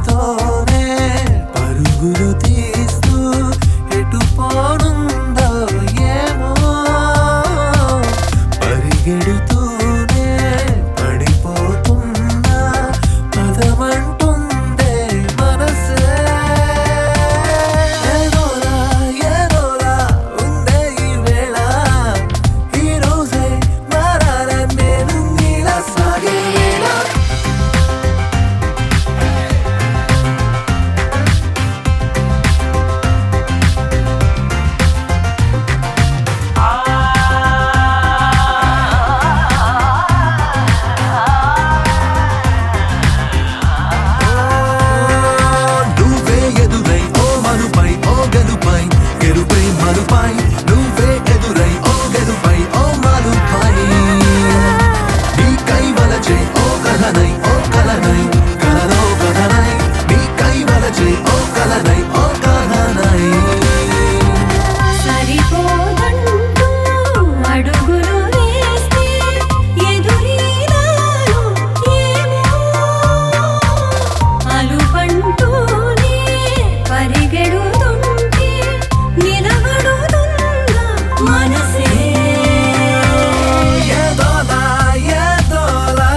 తోనే పరుగులు తీస్తూ ఎటు పోనుందో ఏమో పరిగెడుతూనే పడిపోతున్నా పదమంటుందే మనసే ఏదోలా ఏదోలా ఉందే ఈ వేళ ఈ రోజే మారాల నేను నీలా సాగే వేళ నువ్వే ఎదురై ఓ మనుపై ఓ గెలుపై గెలుపై మనుపై నువ్వే ఎదురై ఓ గెలుపై ఓ మనుపై నీ కైవలచే ఓ కలనై ఓ కలనై కలలో కలనై నీ కైవలచే ఓ కలనై ఓ కలనై సరిపోదంటూ అడుగులు వేస్తే ఎదురీరాను ఏమో అలుపంటూనే పరిగెడుతుంటే నిలబడుతుందా మనసే ఏదోలా ఏదోలా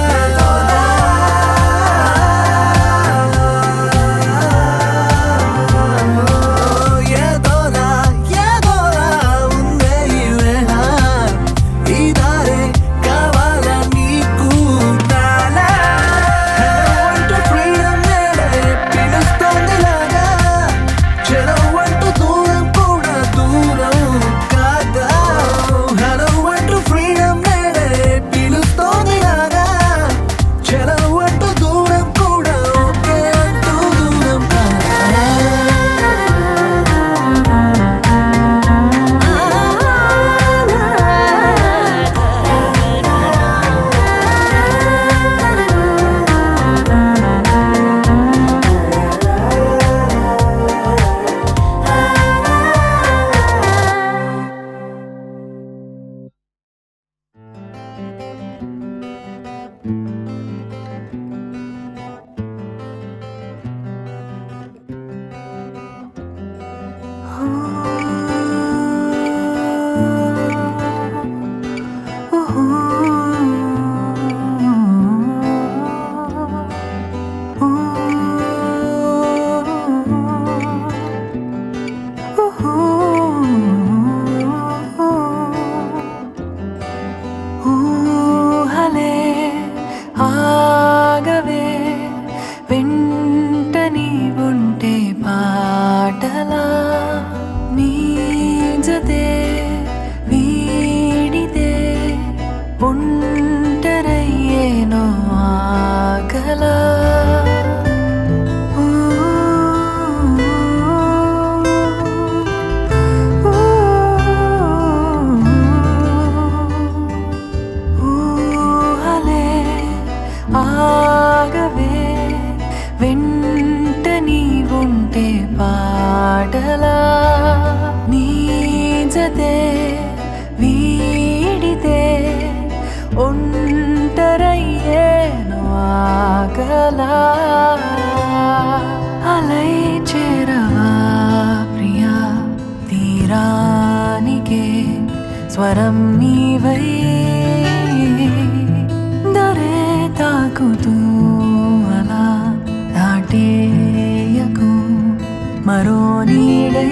ఏదోలా ఏదోలా ఉందే ఈ వేళ ఈ దారే కావాల నీకు నాలా అంటూ ఫ్రీడమ్ నేడే పిలుస్తోందిలాగా చెరో అంటూ దూరం కూడా దూరం కాదా హలో అంటూ ఫ్రీడమ్ నేడే పిలుస్తోందిలాగా చెరో అంటూ దూరం కూడా ఓకే అంటూ దూరం కాదా ఊహలే ఆగవే వెంట నీవుంటే పాటలా నీ జతే వీడితే ఒంటరయ్యేనో ఆకలా ఊహలే ఆగవే వెంట నీవుంటే పాటలా నీ జతే వీడితే ఒంటరయ్యేను ఆకలా అలై చేరవా ప్రియా తీరానికే స్వరం నీవై దరే తాకుతూ అలా దాటేయకు మరో నీడై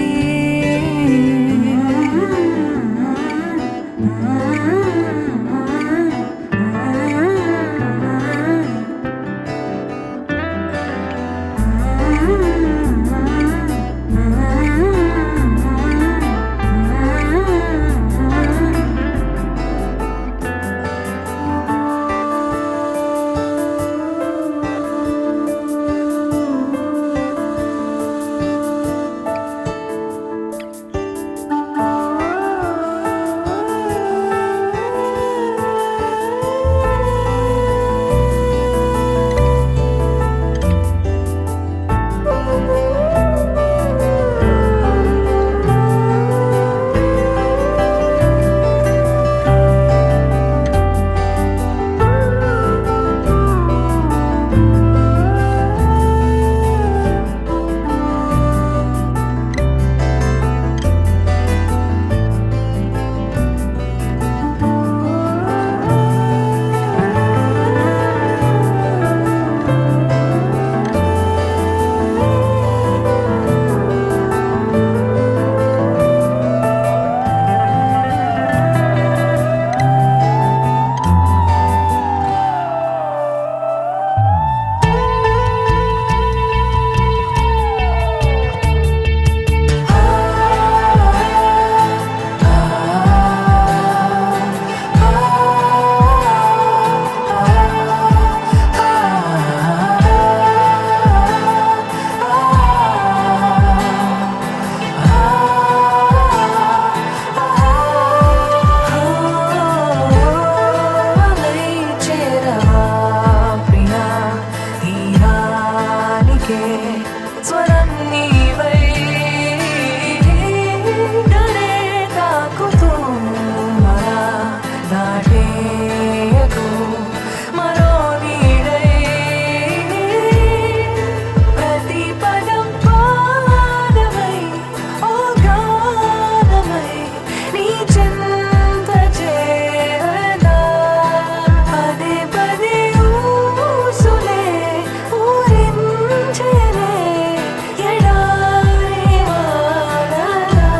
స్వరం నీవై దరే తాకుతూ మరా దాటేయకు మరో నీడై ప్రతి పదం పాదమై ఓ గానమై నీ చెంత చేరనా పదే పదే ఊసులే ఊరించెనే ఎడారి వానలా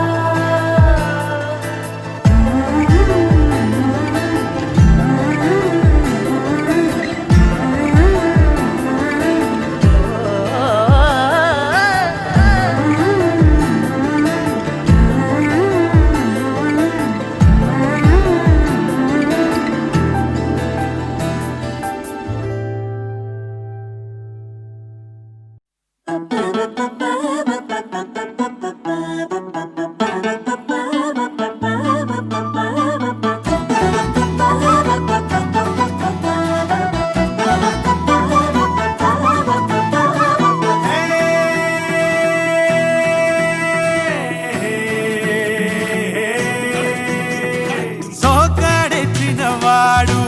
సోకాడెత్తినవాడు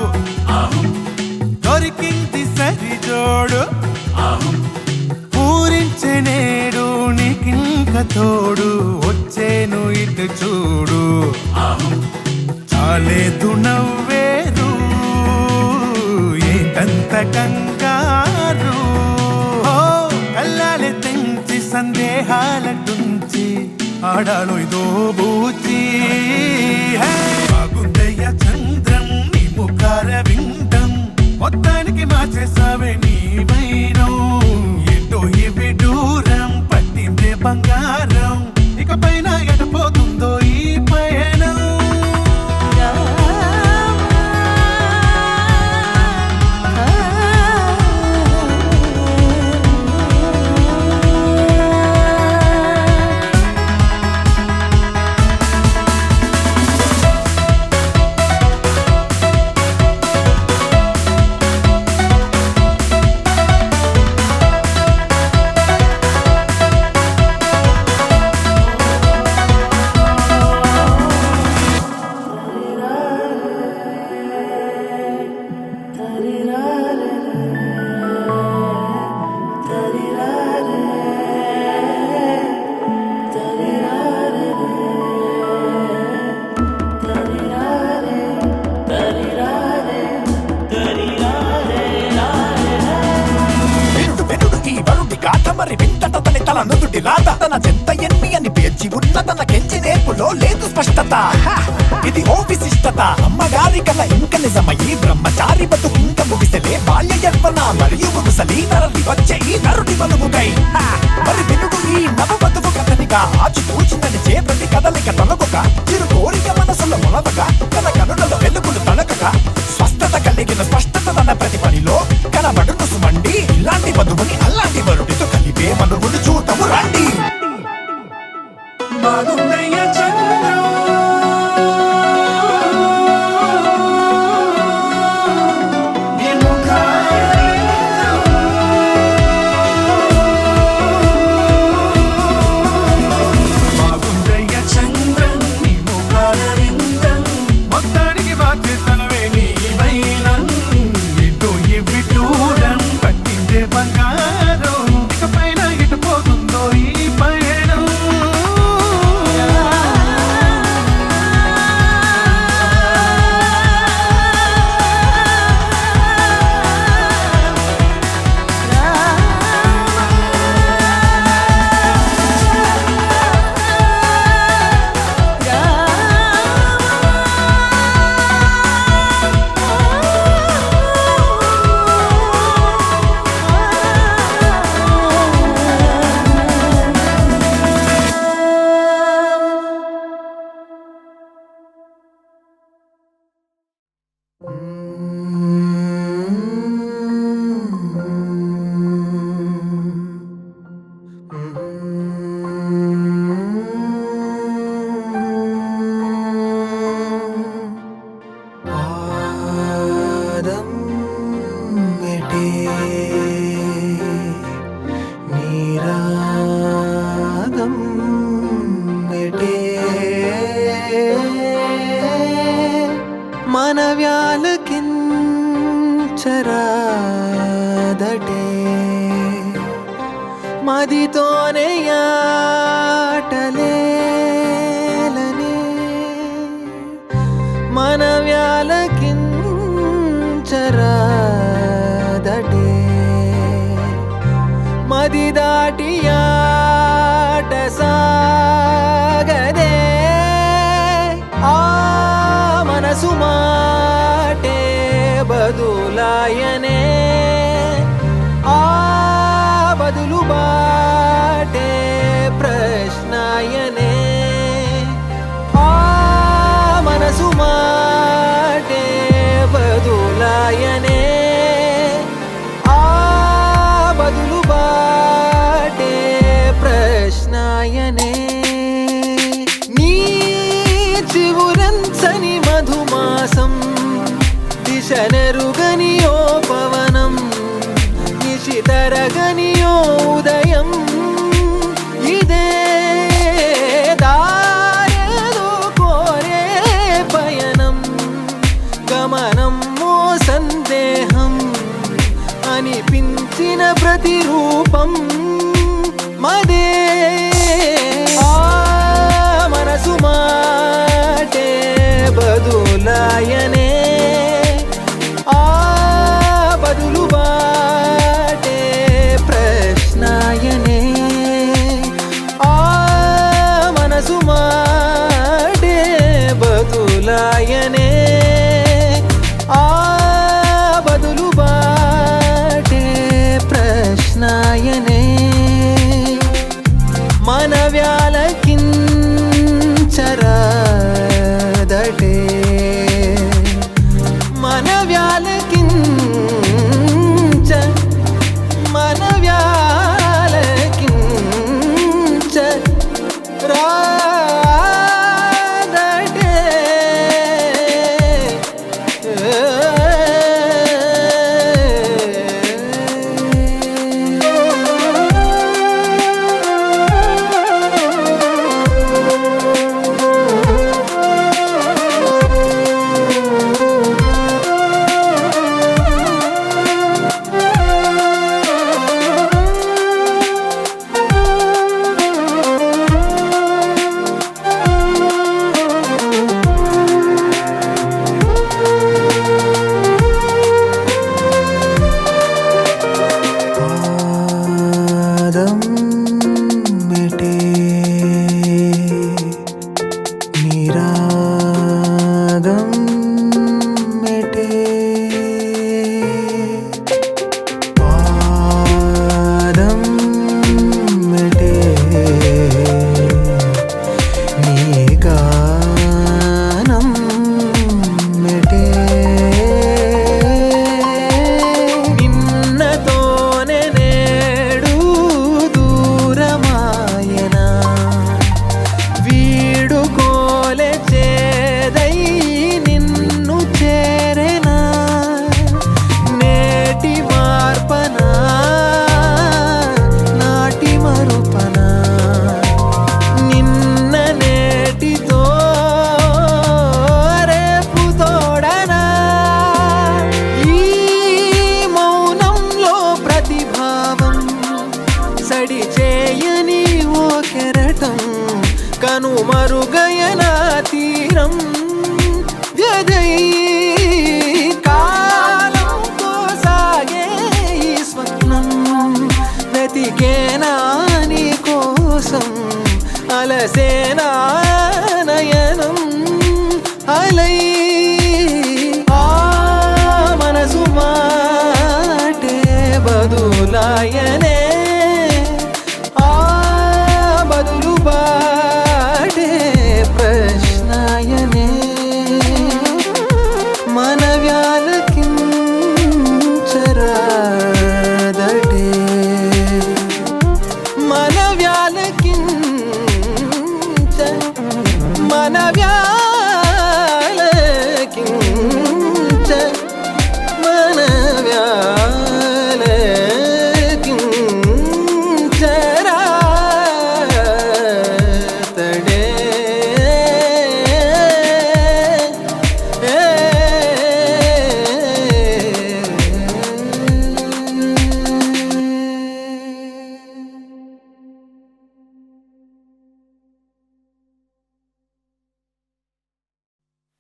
దొరికింది సరిజోడు పూరించెనేడు నీకింక తోడు వచ్చేను ఇటు చూడు చాలేదు నవ్వేరు ఏంటంత కంగారు ఓ కళ్ళాలే తెంచి సందేహాలటుంచి ఆడాలో ఇదో బూచి బాగుందయ్య చంద్రం నీ ముఖార వింటం మొత్తానికి మార్చేసావే నీ వైరం ఎటో ఇవి దూరం పట్టిందే బంగారం ఇకపైన ఎటపోతుందో ఈ పయనం మరి వింతట తన తల నుదుటి రాత తన చెంత ఎన్ని అని పేర్చి ఉన్న తన కెంచి నేర్పులో లేదు స్పష్టత ఇది ఓ విశిష్టత అమ్మగారి కల ఇంక నిజమయ్యి బ్రహ్మచారి బతుకు ఇంక ముగిసలే బాల్య యవ్వన మరియు ముసలి నరలి వచ్చే ఈ నరుడి మనుగుకై మరి వినుడు ఈ నవ బతుకు కథనిగా ఆచు కూర్చుందని చే ప్రతి కదలిక తొలగక చిరు కోరిక మనసులో మొలవగా తన కనులలో వెలుగులు తొలగగా స్వస్థత కలిగిన స్పష్టత తన ప్రతి పనిలో కనబడును సుమండి ఇలాంటి వధువుని అల్లాంటి వరుడితో కలిపే మనువులు చూడము రండి బాగుందయ్య చంద్రం బంగారం ఇకపైన ఇటు పోతుందో ఈ పయనం మదితోనే ఆటలేలనే మనవ్యాలకించరాదటే మది దాటి ఆట సాగదే ఆ మనసు మాటే బదులాయనే ఆ బదులు బాటే ప్రశ్నాయనే ఆ మనసు మాటే బదులాయనే ఆ బదులు బాటే ప్రశ్నాయనే నీ చివురంచని మధుమాసం దిశనెరుగని ఓ పవనం నిశితరగని ఓ ఉదయం ఇదే దారేదో కోరే పయనం గమనం ఓ సందేహం అనిపించిన ప్రతిరూపం మదే ఆ మనసు మాటే బదులాయనే ఆ బదులు బాటే ప్రశ్నాయనే ఆ మనసు మాటే బదులాయనే ఆ బదులు బాటే ప్రశ్నాయనే మనవ్యాలకించరాదటే మనవ్యాలకించ మనవ్యాలకించ రాదటే పాదం మెటే నిరాగం మెటే పాదం మెటే నీ గానం మెటే నిన్నతోనే నేడు దూరమాయనా వీడుకోలే చేదై నిన్ను చేరెనా నేటి మార్పనా నాటి మరుపనా నిన్న నేటితో రేపు తోడనా ఈ మౌనంలో ప్రతిభావం సడి చేయని ఓ కెరటం కనుమరుగయన తీరం వ్యధై కాలంతో సాగే ఈ స్వప్నం వెతికేనా నీ కోసం అలసేనా నయనం అలై ఆ మనసు మాటే బదులాయనే ఆ బదులు బాటే ప్రశ్నాయనే మనవ్యాలకించరాదటే మనవ్యాలకించ మనవ్యాలకించ మనవ్యాలకించ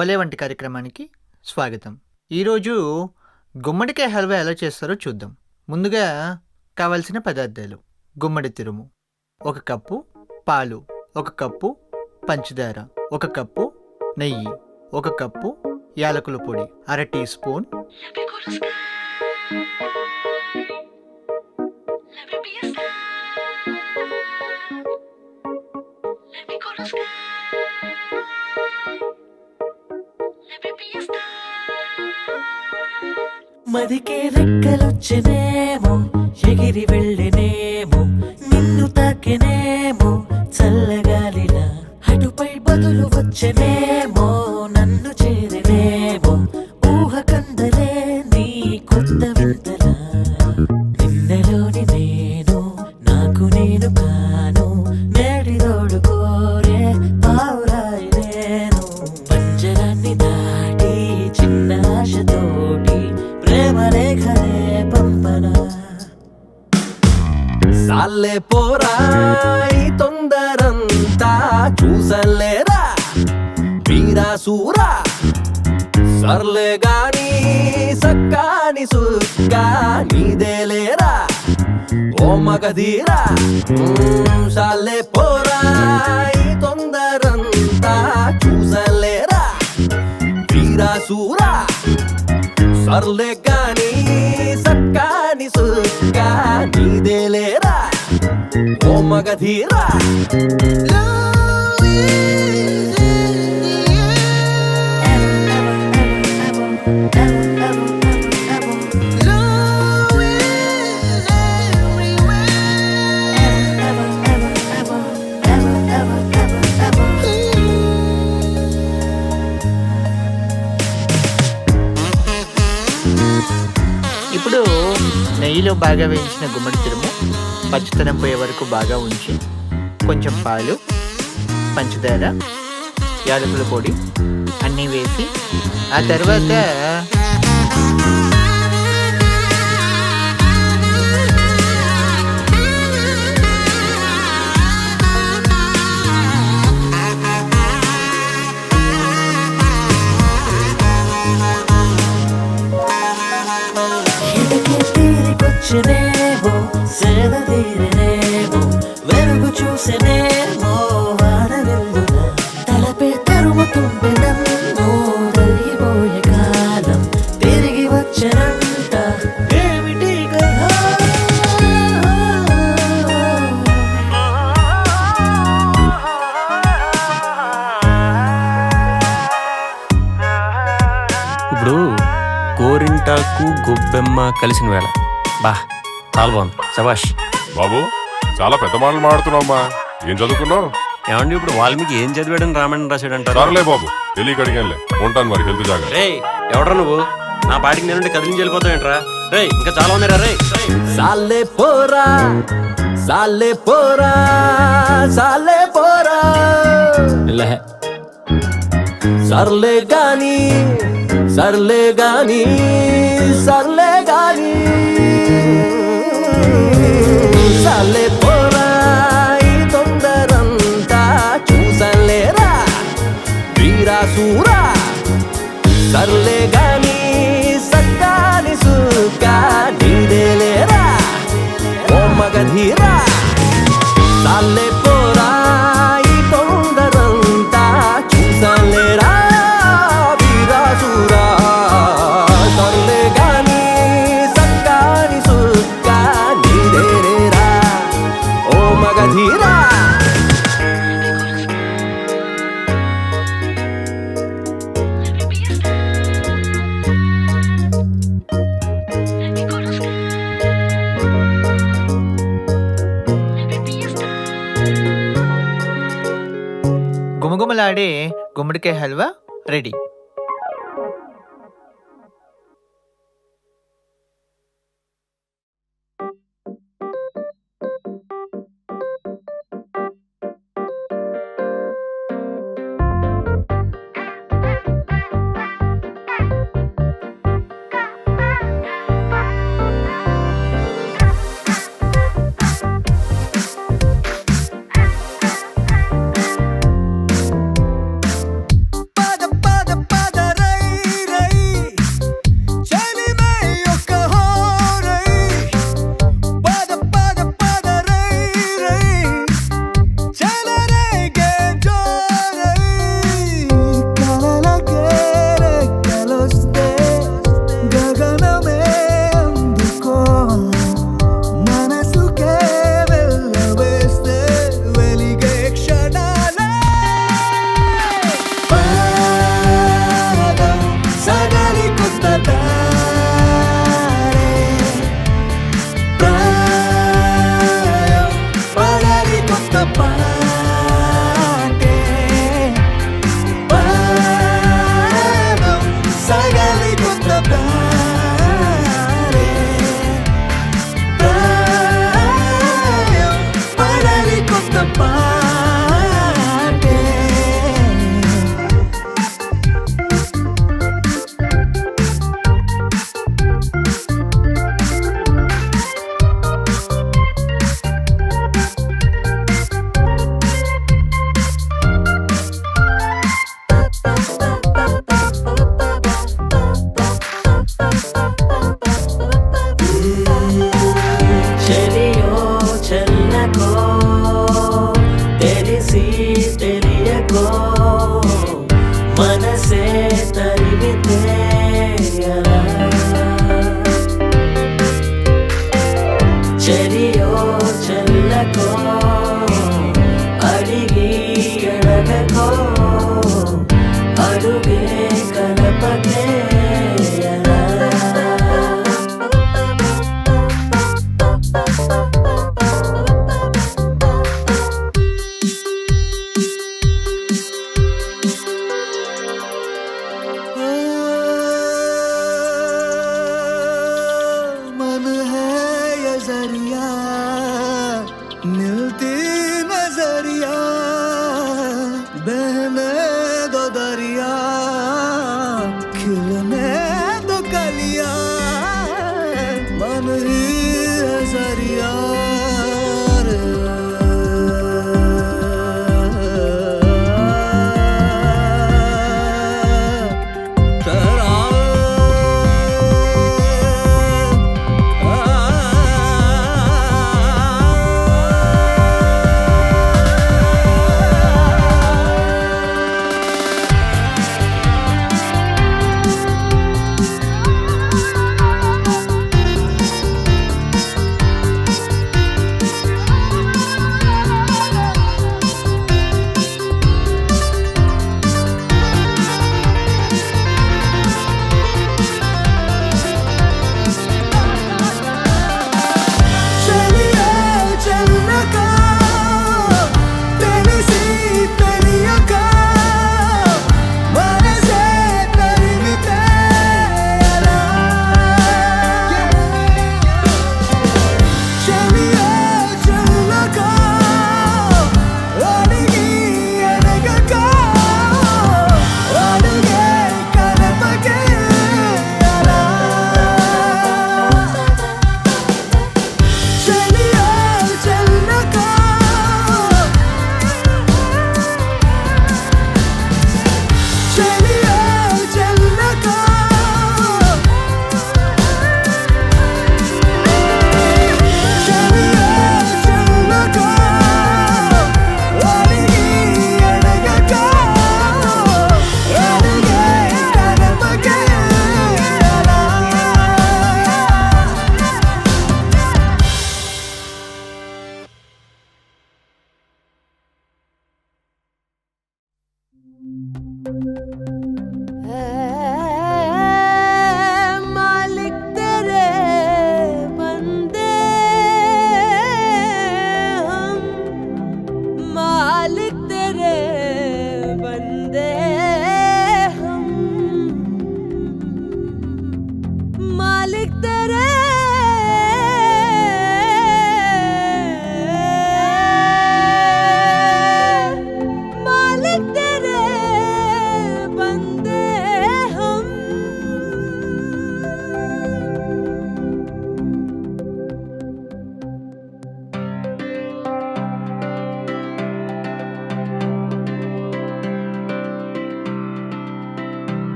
భలే వంటి కార్యక్రమానికి స్వాగతం. ఈరోజు గుమ్మడికాయ హల్వా ఎలా చేస్తారో చూద్దాం. ముందుగా కావలసిన పదార్థాలు: గుమ్మడి తురుము 1 కప్పు, పాలు 1 కప్పు, పంచదార 1 కప్పు, నెయ్యి 1 కప్పు, యాలకుల పొడి 1/2 టీ స్పూన్, మదికే రెక్కలొచ్చినేమో, ఎగిరి వెళ్ళినేమో, నిన్ను తాకినేమో చల్లగాలిలా, అటుపై బదులు వచ్చనేమో, నన్ను చేరినేమో, ఊహ కందలే నీ కొత్త వింతలా, నిన్నలోని నేను నాకు నేను కాను, నేడిదోడు కోరే పావురాయి నేను, పంజరాన్ని దాటి చిన్న ఆశతోటి ప్రేమలేఖనే పంపనా. సాలే పోరా ఈ తొందరంతా చూసలేరా వీరాసూరా, సర్లే గాని సక్కాని సుక్కా నీదేలేరా ఓ మగధీరా. సాలే పోరా ఈ తొందరంతా చూసలేరా వీరాసూరా, సర్లే గాని సక్కాని సుక్కా నీదేలేరా ఓ మగధీరా. ఇప్పుడు నెయ్యిలో బాగా వేయించిన గుమ్మడి తురుము పచ్చితనం పోయే వరకు బాగా ఉంచి, కొంచెం పాలు, పంచదార, యాలకుల పొడి అన్నీ వేసి, ఆ తర్వాత తీరికొచ్చినేమో, సేద తీరినేమో, వెలుగు చూసినేమో వాడవెల్లున, తలపే తరుముతుంటే నన్ను తరిగిపోయే కాలం తిరిగి వచ్చనంట ఏమిటి కదా. ఇప్పుడు గోరింటాకు గొబ్బెమ్మ కలిసిన వేళ బా చాలా బాగుంది. శభాష్ బాబు, చాలా పెద్ద మాటలు మాడుతున్నావమ్మా. ఏం చదువుకున్నావు? ఏమండి ఇప్పుడు వాల్మీకి ఏం చదివాడని రామాయణం రాశాడంటారు? సరేలే బాబు, తెలియక అడిగానులే. ఉంటాను మరి, హెల్త్ జాగ్రత్త. రే ఎవడ్రా నువ్వు? నా పాటికి నేనుంటే కదిలించి వెళ్ళిపోతావేంట్రా? రే ఇంకా చాలా ఉన్నారా? రే సాలే పోరా సాలే పోరా సాలే పోరా, సర్లే గాని సర్లే గాని సర్లే గాని, సాలే పోరా ఈ తొందరంతా చూసలేరా వీరాసూరా, సర్లే గాని సక్కాని సుక్కా నీదేలేరా ఓ మగధీరా. సాలే పోరా ఈ తొందరంతా చూసలేరా వీరాసూరా, సర్లే గాని సక్కాని సుక్కా నీదేలేరా ఓ మగధీరా. గుమగుమలాడే గుమ్మడికాయ హల్వా రెడీ. పాటే చెలియో చెల్లకో తెలిసి తెలియకో మనసే తరిమితే ఎలా చెలియో చెల్లకో అడిగి అడగకో అడుగే కలపకే ఎలా मन है ये जरिया मिलती नजरिया बहने दो दरिया खिलने दो कलिया मन ही है जरिया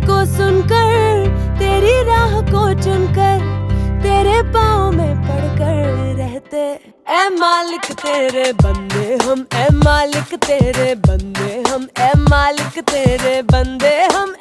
को सुनकर तेरी राह को चुनकर तेरे पाँव में पड़कर रहते ऐ मालिक तेरे बंदे हम ऐ मालिक तेरे बंदे हम ऐ मालिक तेरे बंदे हम